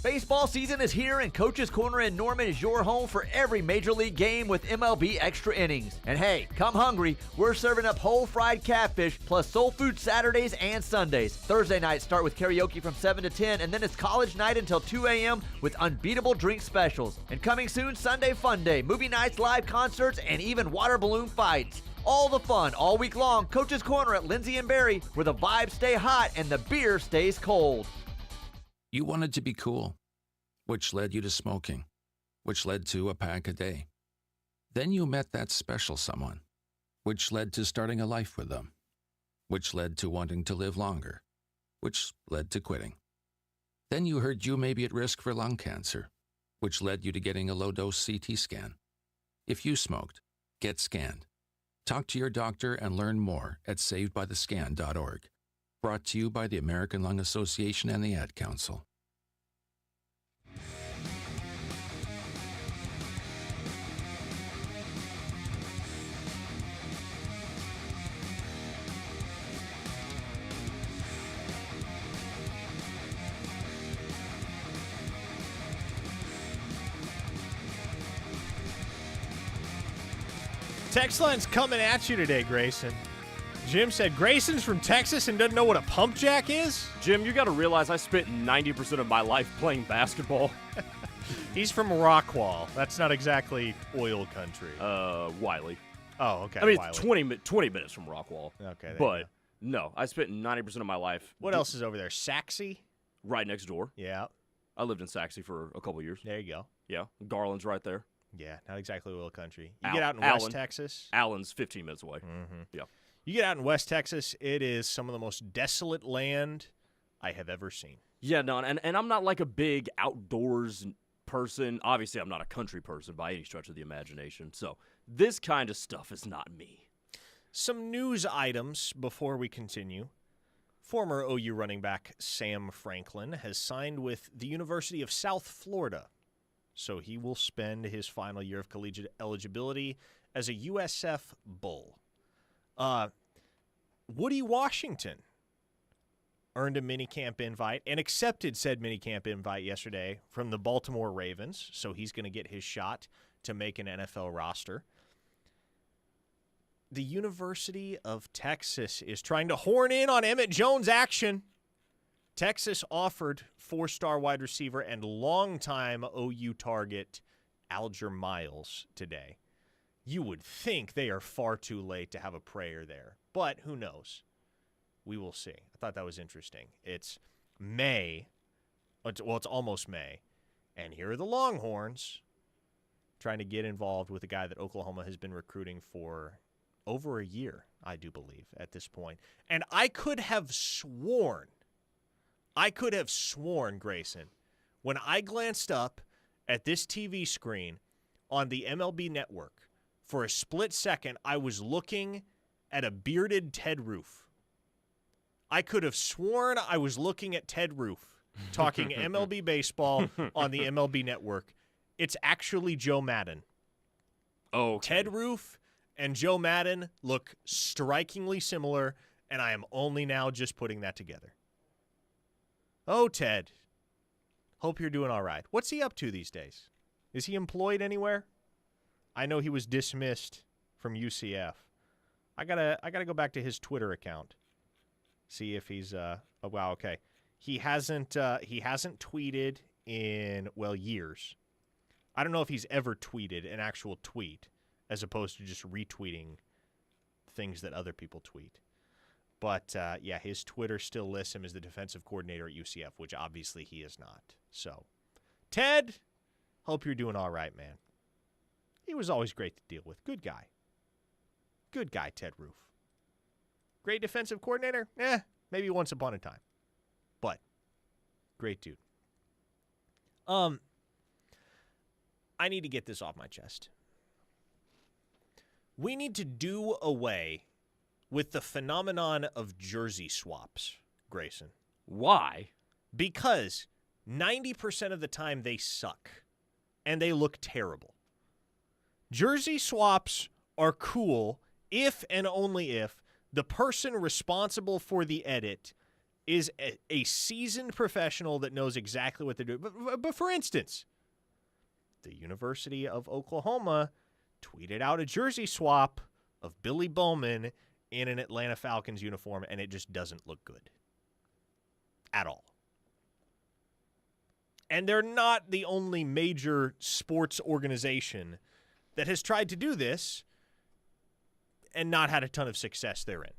Baseball season is here, and Coach's Corner in Norman is your home for every Major League game with MLB Extra Innings. And hey, come hungry, we're serving up whole fried catfish plus soul food Saturdays and Sundays. Thursday nights start with karaoke from 7 to 10, and then it's college night until 2 a.m. with unbeatable drink specials. And coming soon, Sunday Fun Day, movie nights, live concerts, and even water balloon fights. All the fun all week long. Coach's Corner at Lindsay and Barry, where the vibes stay hot and the beer stays cold. You wanted to be cool, which led you to smoking, which led to a pack a day. Then you met that special someone, which led to starting a life with them, which led to wanting to live longer, which led to quitting. Then you heard you may be at risk for lung cancer, which led you to getting a low-dose CT scan. If you smoked, get scanned. Talk to your doctor and learn more at savedbythescan.org. Brought to you by the American Lung Association and the Ad Council. Text line's coming at you today, Grayson. Jim said Grayson's from Texas and doesn't know what a pump jack is? Jim, you got to realize I spent 90% of my life playing basketball. He's from Rockwall. That's not exactly oil country. Wiley. Oh, okay. I mean, Wiley. it's 20 minutes from Rockwall. Okay, there but you go. no, I spent 90% of my life. What else is over there? Saxy? Right next door. Yeah. I lived in Saxy for a couple years. There you go. Yeah. Garland's right there. Yeah, not exactly oil country. You get out in West Texas. Allen's 15 minutes away. Mm-hmm. Yeah. You get out in West Texas, it is some of the most desolate land I have ever seen. Yeah, no, and I'm not like a big outdoors person. Obviously, I'm not a country person by any stretch of the imagination. So this kind of stuff is not me. Some news items before we continue. Former OU running back Sam Franklin has signed with the University of South Florida. So he will spend his final year of collegiate eligibility as a USF Bull. Woody Washington earned a minicamp invite and accepted said minicamp invite yesterday from the Baltimore Ravens, so he's going to get his shot to make an NFL roster. The University of Texas is trying to horn in on Emmett Jones action. Texas offered four-star wide receiver and longtime OU target Alger Miles today. You would think they are far too late to have a prayer there, but who knows? We will see. I thought that was interesting. It's May. Well, it's almost May, and here are the Longhorns trying to get involved with a guy that Oklahoma has been recruiting for over a year. I do believe, at this point. And I could have sworn, Grayson, when I glanced up at this TV screen on the MLB Network, for a split second, I was looking at a bearded Ted Roof. I could have sworn I was looking at Ted Roof talking MLB baseball on the MLB Network. It's actually Joe Madden. Oh, okay. Ted Roof and Joe Madden look strikingly similar, and I am only now just putting that together. Oh, Ted. Hope you're doing all right. What's he up to these days? Is he employed anywhere? I know he was dismissed from UCF. I gotta go back to his Twitter account. See if he's oh wow, okay. He hasn't tweeted in years. I don't know if he's ever tweeted an actual tweet as opposed to just retweeting things that other people tweet. But yeah, his Twitter still lists him as the defensive coordinator at UCF, which obviously he is not. So, Ted, hope you're doing all right, man. He was always great to deal with. Good guy. Good guy, Ted Roof. Great defensive coordinator? Maybe once upon a time. But great dude. I need to get this off my chest. We need to do away with the phenomenon of jersey swaps, Grayson. Why? Because 90% of the time they suck and they look terrible. Jersey swaps are cool if and only if the person responsible for the edit is a seasoned professional that knows exactly what they're doing. But for instance, the University of Oklahoma tweeted out a jersey swap of Billy Bowman in an Atlanta Falcons uniform, and it just doesn't look good at all. And they're not the only major sports organization that has tried to do this and not had a ton of success therein.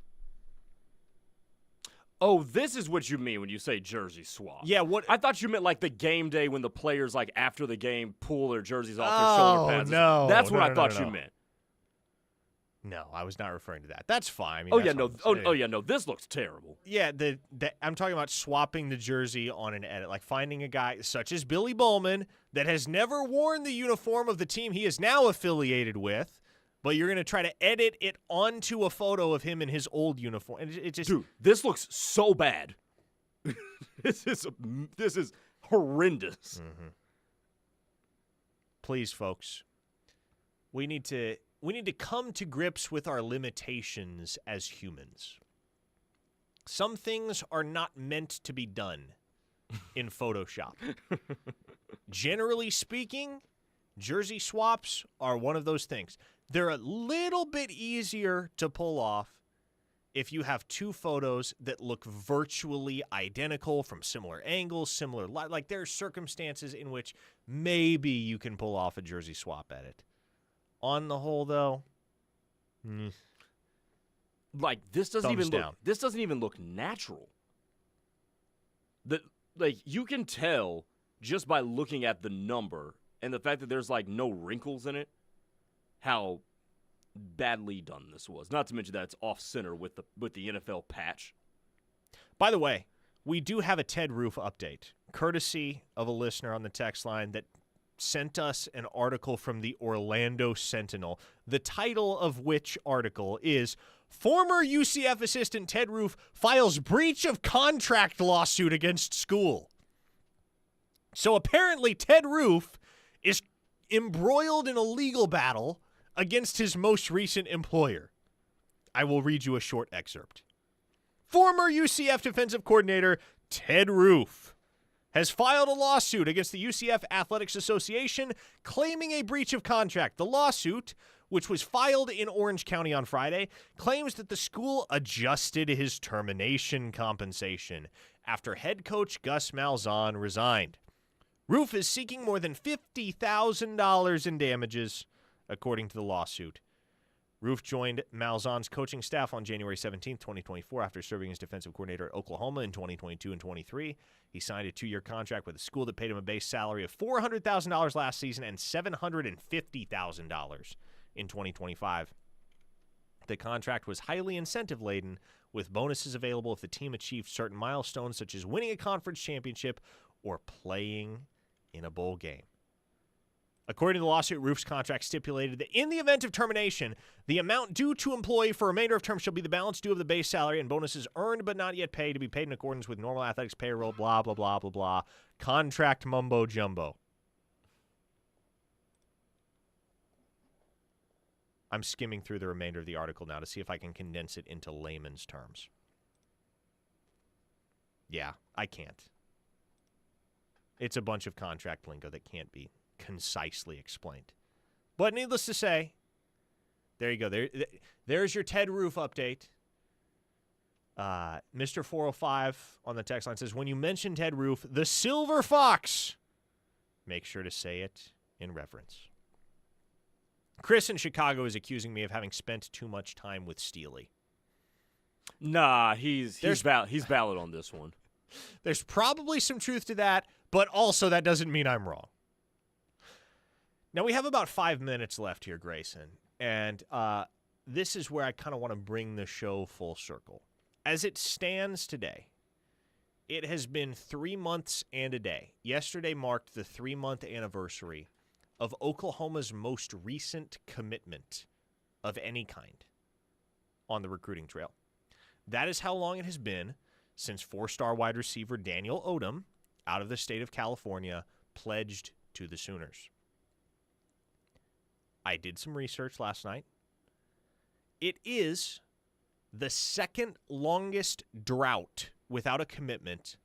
Oh, this is what you mean when you say jersey swap. Yeah, what I thought you meant like the game day when the players like after the game pull their jerseys off their shoulder pads. No. That's what No, I thought no, you no. meant. No, I was not referring to that. That's fine. I mean, Oh that's yeah, no. what I'm saying. Oh yeah, no. This looks terrible. Yeah, I'm talking about swapping the jersey on an edit, like finding a guy such as Billy Bowman that has never worn the uniform of the team he is now affiliated with, but you're going to try to edit it onto a photo of him in his old uniform. And it just, dude, this looks so bad. This is horrendous. Mm-hmm. Please, folks, we need to come to grips with our limitations as humans. Some things are not meant to be done in Photoshop. Generally speaking, jersey swaps are one of those things. They're a little bit easier to pull off if you have two photos that look virtually identical from similar angles, similar light. Like there are circumstances in which maybe you can pull off a jersey swap edit. On the whole, though, like this doesn't thumbs even down. look. This doesn't even look natural. Like you can tell just by looking at the number and the fact that there's like no wrinkles in it, how badly done this was. Not to mention that it's off center with the NFL patch. By the way, we do have a Ted Roof update, courtesy of a listener on the text line that sent us an article from the Orlando Sentinel, the title of which article is Former UCF Assistant Ted Roof Files Breach of Contract Lawsuit Against School. So apparently Ted Roof is embroiled in a legal battle against his most recent employer. I will read you a short excerpt. Former UCF defensive coordinator Ted Roof has filed a lawsuit against the UCF Athletics Association claiming a breach of contract. The lawsuit, which was filed in Orange County on Friday, claims that the school adjusted his termination compensation after head coach Gus Malzahn resigned. Roof is seeking more than $50,000 in damages, according to the lawsuit. Roof joined Malzahn's coaching staff on January 17, 2024, after serving as defensive coordinator at Oklahoma in 2022 and 23. He signed a 2-year contract with a school that paid him a base salary of $400,000 last season and $750,000 in 2025. The contract was highly incentive-laden, with bonuses available if the team achieved certain milestones, such as winning a conference championship or playing in a bowl game. According to the lawsuit, Roof's contract stipulated that in the event of termination, the amount due to employee for remainder of term shall be the balance due of the base salary and bonuses earned but not yet paid to be paid in accordance with normal athletics payroll, blah, blah, blah, blah, blah. Contract mumbo-jumbo. I'm skimming through the remainder of the article now to see if I can condense it into layman's terms. Yeah, I can't. It's a bunch of contract lingo that can't be concisely explained. But needless to say, there you go. There's your Ted Roof update. Mr. 405 on the text line says, when you mention Ted Roof, the Silver Fox, make sure to say it in reverence. Chris in Chicago is accusing me of having spent too much time with Steely. Nah, he's valid on this one. There's probably some truth to that, but also that doesn't mean I'm wrong. Now, we have about 5 minutes left here, Grayson, and this is where I kind of want to bring the show full circle. As it stands today, it has been 3 months and a day. Yesterday marked the 3-month anniversary of Oklahoma's most recent commitment of any kind on the recruiting trail. That is how long it has been since 4-star wide receiver Daniel Odom, out of the state of California, pledged to the Sooners. I did some research last night. It is the second longest drought without a commitment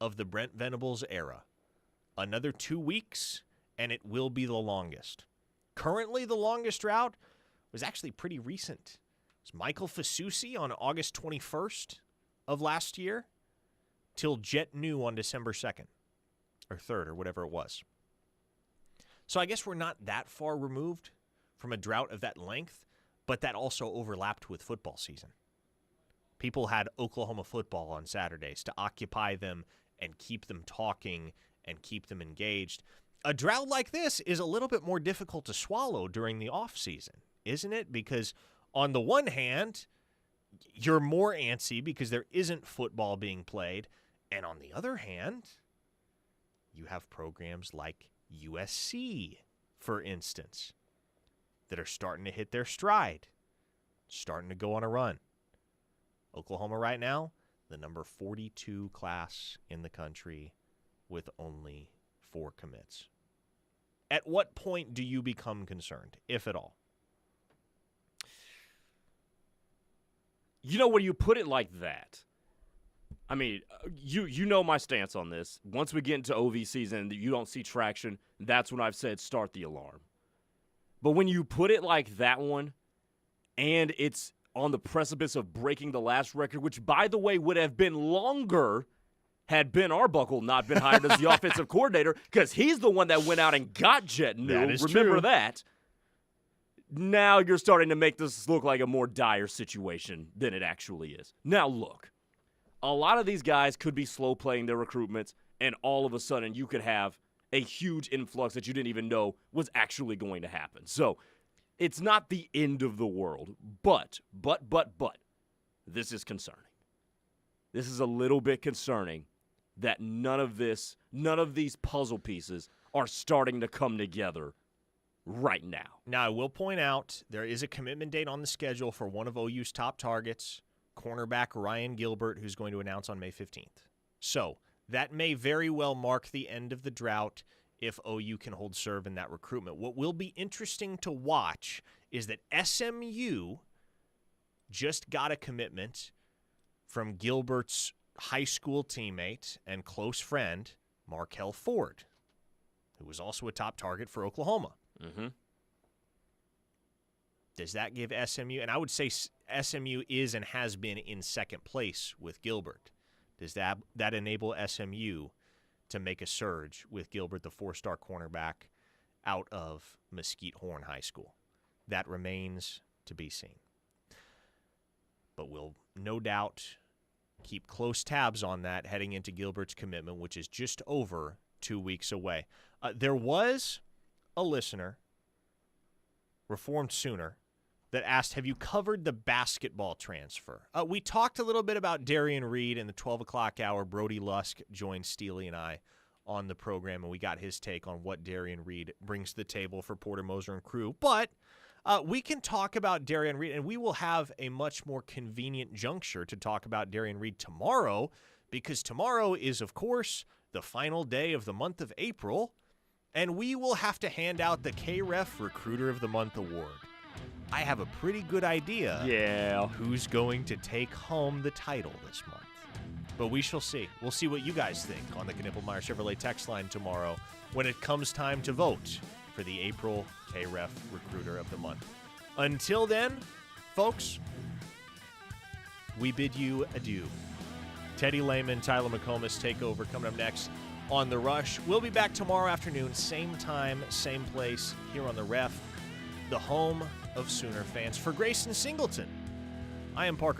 of the Brent Venables era. Another 2 weeks, and it will be the longest. Currently, the longest drought was actually pretty recent. It was Michael Fasusi on August 21st of last year till Jet New on December 2nd or 3rd or whatever it was. So I guess we're not that far removed from a drought of that length, but that also overlapped with football season. People had Oklahoma football on Saturdays to occupy them and keep them talking and keep them engaged. A drought like this is a little bit more difficult to swallow during the off season, isn't it? Because on the one hand, you're more antsy because there isn't football being played. And on the other hand, you have programs like USC, for instance, that are starting to hit their stride, starting to go on a run. Oklahoma right now, the number 42 class in the country with only 4 commits. At what point do you become concerned, if at all? You know, when you put it like that, I mean, you know my stance on this. Once we get into OV season, you don't see traction, that's when I've said start the alarm. But when you put it like that one, and it's on the precipice of breaking the last record, which, by the way, would have been longer had Ben Arbuckle not been hired as the offensive coordinator, because he's the one that went out and got Jet New. That is Remember true. that. Now you're starting to make this look like a more dire situation than it actually is. Now, look, a lot of these guys could be slow playing their recruitments, and all of a sudden you could have a huge influx that you didn't even know was actually going to happen. So it's not the end of the world, but, this is concerning. This is a little bit concerning that none of these puzzle pieces are starting to come together right now. Now, I will point out there is a commitment date on the schedule for one of OU's top targets, cornerback Ryan Gilbert, who's going to announce on May 15th. So that may very well mark the end of the drought if OU can hold serve in that recruitment. What will be interesting to watch is that SMU just got a commitment from Gilbert's high school teammate and close friend, Markel Ford, who was also a top target for Oklahoma. Mm-hmm. Does that give SMU, and I would say SMU is and has been in second place with Gilbert. Does that enable SMU to make a surge with Gilbert, the 4-star cornerback out of Mesquite Horn High School? That remains to be seen. But we'll no doubt keep close tabs on that heading into Gilbert's commitment, which is just over 2 weeks away. There was a listener, Reformed Sooner, that asked, have you covered the basketball transfer? We talked a little bit about Darian Reed in the 12 o'clock hour. Brody Lusk joined Steely and I on the program, and we got his take on what Darian Reed brings to the table for Porter Moser and crew. But we can talk about Darian Reed, and we will have a much more convenient juncture to talk about Darian Reed tomorrow, because tomorrow is, of course, the final day of the month of April, and we will have to hand out the KREF Recruiter of the Month award. I have a pretty good idea who's going to take home the title this month. But we shall see. We'll see what you guys think on the Knippelmeyer Chevrolet text line tomorrow when it comes time to vote for the April KREF Recruiter of the Month. Until then, folks, we bid you adieu. Teddy Lehman, Tyler McComas take over coming up next on The Rush. We'll be back tomorrow afternoon, same time, same place, here on The Ref, the home of Sooner fans. For Grayson Singleton, I am Parker